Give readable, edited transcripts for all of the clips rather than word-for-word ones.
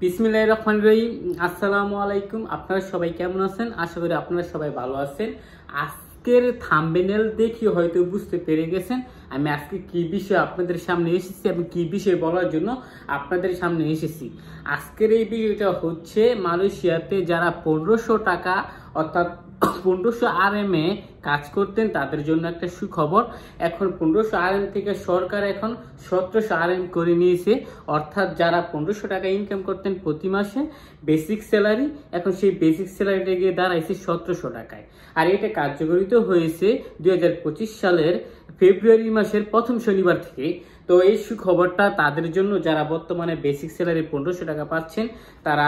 বিসমিল্লাহির রহমানির রহিম। আসসালামু আলাইকুম। আপনারা সবাই কেমন আছেন? আশা করি আপনারা সবাই ভালো আছেন। আজকের থাম্বনেল দেখে হয়তো বুঝতে পেরে গেছেন আমি আজকে কি বিষয় আপনাদের সামনে এসেছি এবং কি বিষয় বলার জন্য আপনাদের সামনে এসেছি। আজকের এই ভিডিওটা হচ্ছে মালয়েশিয়াতে যারা 1500 টাকা অর্থাৎ 1500 RM এ কাজ করতেন তাদের জন্য একটা সুখবর। এখন 1500 RM থেকে সরকার এখন 1700 RM করে নিয়েছে। অর্থাৎ যারা 1500 টাকা ইনকাম করতেন প্রতি মাসে বেসিক স্যালারি, এখন সেই বেসিক স্যালারিটা গিয়ে দাঁড়াইছে 1700 টাকায়। আর এটা কার্যকরিত হয়েছে 2025 সালের ফেব্রুয়ারি মাসের প্রথম শনিবার থেকে। তো এই সুখবরটা তাদের জন্য যারা বর্তমানে বেসিক স্যালারি 1500 টাকা পাচ্ছেন, তারা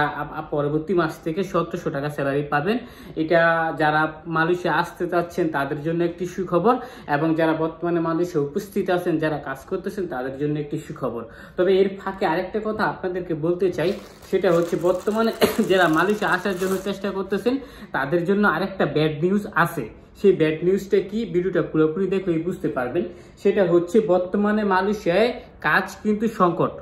পরবর্তী মাস থেকে 1700 টাকা স্যালারি পাবেন। এটা যারা মালয়েশিয়া আসতে চাচ্ছেন তাদের জন্য একটি সুখবর, এবং যারা বর্তমানে মালয়েশিয়া উপস্থিত আছেন যারা কাজ করতেছেন তাদের জন্য একটি সুখবর। তবে এর ফাঁকে আরেকটা কথা আপনাদেরকে বলতে চাই, সেটা হচ্ছে বর্তমানে যারা মালয়েশিয়া আসার জন্য চেষ্টা করতেছেন তাদের জন্য আরেকটা ব্যাড নিউজ আছে। সেই ব্যাড নিউজটা কি, ভিডিওটা পুরোপুরি দেখলেই বুঝতে পারবেন। সেটা হচ্ছে বর্তমানে মালয়েশিয়ায় কাজ কিন্তু সংকট,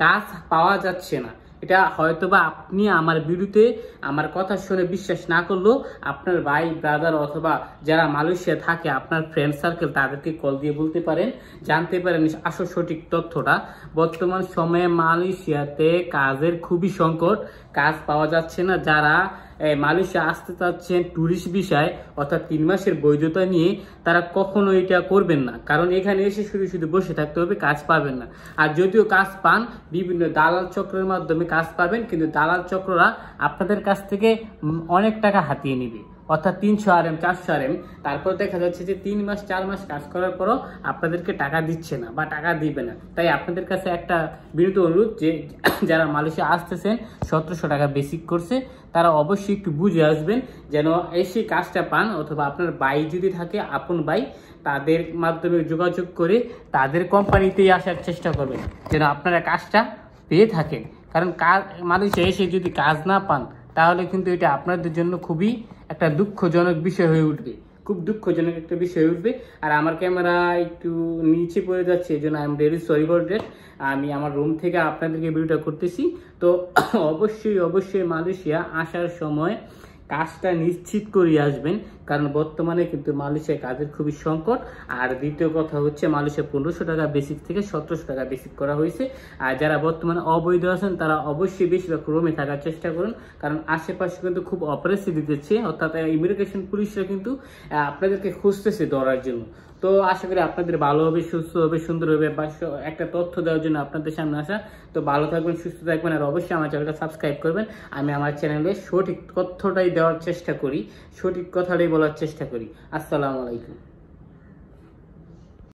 কাজ পাওয়া যাচ্ছে না। এটা হয়তোবা আপনি আমার ভিডিওতে আমার কথা শুনে বিশ্বাস না করলেও আপনার ভাই ব্রাদার অথবা যারা মালয়েশিয়া থাকে আপনার ফ্রেন্ড সার্কেল তাদেরকে কল দিয়ে বলতে পারেন, জানতে পারেন আসল সঠিক তথ্যটা। বর্তমান সময়ে মালয়েশিয়াতে কাজের খুবই সংকট, কাজ পাওয়া যাচ্ছে না। যারা মালয়েশিয়া আসতে চাচ্ছেন ট্যুরিস্ট ভিসায় অর্থাৎ 3 মাসের বৈধতা নিয়ে, তারা কখনো এটা করবেন না, কারণ এখানে এসে শুধু শুধু বসে থাকতে হবে, কাজ পাবেন না। আর যদিও কাজ পান, বিভিন্ন দালাল চক্রের মাধ্যমে কাজ পাবেন, কিন্তু দালাল চক্ররা আপনাদের কাছ থেকে অনেক টাকা হাতিয়ে নেবে, অর্থাৎ 300 RM 400 RM। তারপর দেখা যাচ্ছে যে 3 মাস 4 মাস কাজ করার পরও আপনাদেরকে টাকা দিচ্ছে না বা টাকা দিবে না। তাই আপনাদের কাছে একটা বিনীত অনুরোধ যে যারা মালয়েশিয়া আসতেছেন 1700 টাকা বেসিক করছে, তারা অবশ্যই একটু বুঝে আসবেন যেন এসে কাজটা পান, অথবা আপনার ভাই যদি থাকে আপন ভাই, তাদের মাধ্যমে যোগাযোগ করে তাদের কোম্পানিতেই আসার চেষ্টা করবেন যেন আপনারা কাজটা পেয়ে থাকেন। কারণ কাজ মালয়েশিয়া এসে যদি কাজ না পান তাহলে কিন্তু এটা আপনাদের জন্য খুবই একটা দুঃখজনক বিষয় হয়ে উঠবে, খুব দুঃখজনক একটা বিষয় হয়ে উঠবে। আর আমার ক্যামেরা একটু নিচে পড়ে যাচ্ছে, এই জন্য I am very sorry for that. আমি আমার রুম থেকে আপনাদেরকে ভিডিওটা করতেছি। তো অবশ্যই মালয়েশিয়া আসার সময় কাজটা নিশ্চিত করে আসবেন, কারণ বর্তমানে কিন্তু মালয়েশিয়ায় কাজের খুবই সংকট। আর দ্বিতীয় কথা হচ্ছে মালয়েশিয়া 1500 টাকা বেসিক থেকে 1700 টাকা বেসিক করা হয়েছে। আর যারা বর্তমানে অবৈধ আছেন তারা অবশ্যই বেশিরভাগ রুমে থাকার চেষ্টা করুন, কারণ আশেপাশে কিন্তু খুব অপারেশন দিতেছে, অর্থাৎ ইমিগ্রেশন পুলিশরা কিন্তু আপনাদেরকে খুঁজতেছে ধরার জন্য। তো আশা করি আপনাদের ভালো হবে, সুস্থ হবে, সুন্দর হবে, বা একটা তথ্য দেওয়ার জন্য আপনাদের সামনে আসা। তো ভালো থাকবেন, সুস্থ থাকবেন, আর অবশ্যই আমার চ্যানেলটা সাবস্ক্রাইব করবেন। আমি আমার চ্যানেলে সঠিক তথ্যটাই দেওয়ার চেষ্টা করি, সঠিক কথাটাই বলার চেষ্টা করি। আসসালামু আলাইকুম।